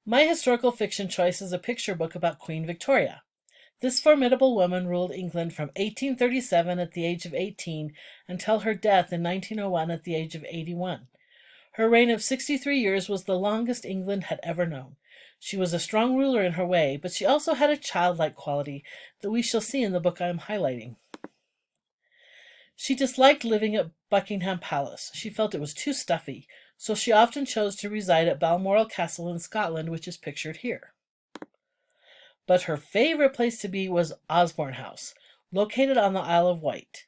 My historical fiction choice is a picture book about Queen Victoria. This formidable woman ruled England from 1837 at the age of 18 until her death in 1901 at the age of 81. Her reign of 63 years was the longest England had ever known. She was a strong ruler in her way, but she also had a childlike quality that we shall see in the book I am highlighting. She disliked living at Buckingham Palace. She felt it was too stuffy, so she often chose to reside at Balmoral Castle in Scotland, which is pictured here. But her favorite place to be was Osborne House, located on the Isle of Wight.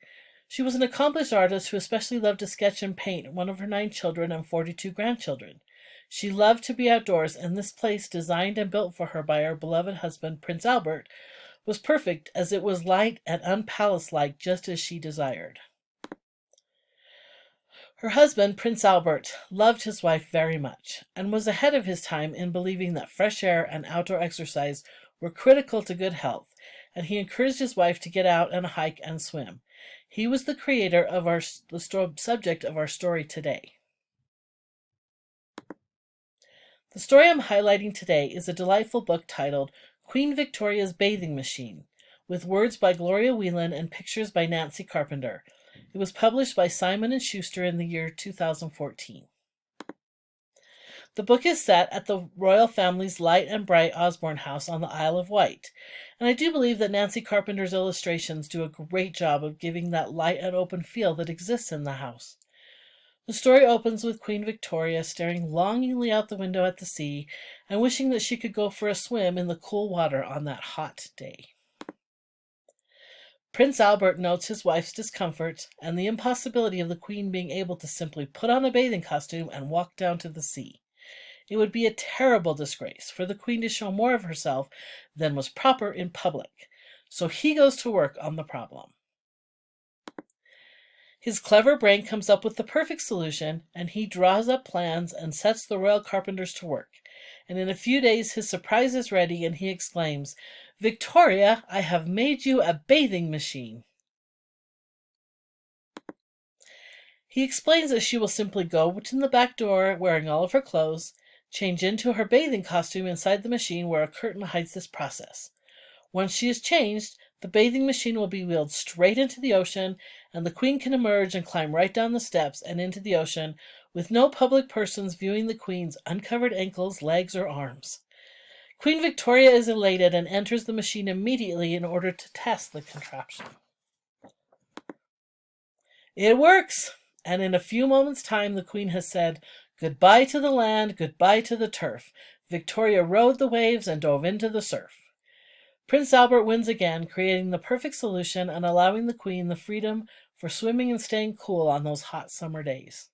She was an accomplished artist who especially loved to sketch and paint one of her 9 children and 42 grandchildren. She loved to be outdoors, and this place, designed and built for her by her beloved husband, Prince Albert, was perfect, as it was light and unpalace-like, just as she desired. Her husband, Prince Albert, loved his wife very much, and was ahead of his time in believing that fresh air and outdoor exercise were critical to good health, and he encouraged his wife to get out and hike and swim. He was the creator of the subject of our story today. The story I'm highlighting today is a delightful book titled Queen Victoria's Bathing Machine, with words by Gloria Whelan and pictures by Nancy Carpenter. It was published by Simon & Schuster in the year 2014. The book is set at the royal family's light and bright Osborne House on the Isle of Wight, and I do believe that Nancy Carpenter's illustrations do a great job of giving that light and open feel that exists in the house. The story opens with Queen Victoria staring longingly out the window at the sea and wishing that she could go for a swim in the cool water on that hot day. Prince Albert notes his wife's discomfort and the impossibility of the Queen being able to simply put on a bathing costume and walk down to the sea. It would be a terrible disgrace for the Queen to show more of herself than was proper in public, so he goes to work on the problem. His clever brain comes up with the perfect solution, and he draws up plans and sets the royal carpenters to work. And in a few days his surprise is ready, and he exclaims, "Victoria, I have made you a bathing machine." He explains that she will simply go to the back door wearing all of her clothes, change into her bathing costume inside the machine where a curtain hides this process. Once she is changed, the bathing machine will be wheeled straight into the ocean, and the Queen can emerge and climb right down the steps and into the ocean, with no public persons viewing the Queen's uncovered ankles, legs, or arms. Queen Victoria is elated and enters the machine immediately in order to test the contraption. It works, and in a few moments' time the Queen has said, "Goodbye to the land, goodbye to the turf." Victoria rode the waves and dove into the surf. Prince Albert wins again, creating the perfect solution and allowing the Queen the freedom for swimming and staying cool on those hot summer days.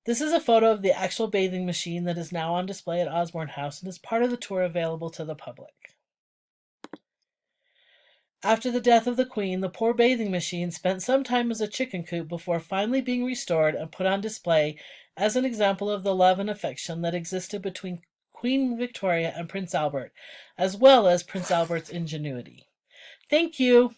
This is a photo of the actual bathing machine that is now on display at Osborne House and is part of the tour available to the public. After the death of the Queen, the poor bathing machine spent some time as a chicken coop before finally being restored and put on display as an example of the love and affection that existed between Queen Victoria and Prince Albert, as well as Prince Albert's ingenuity. Thank you.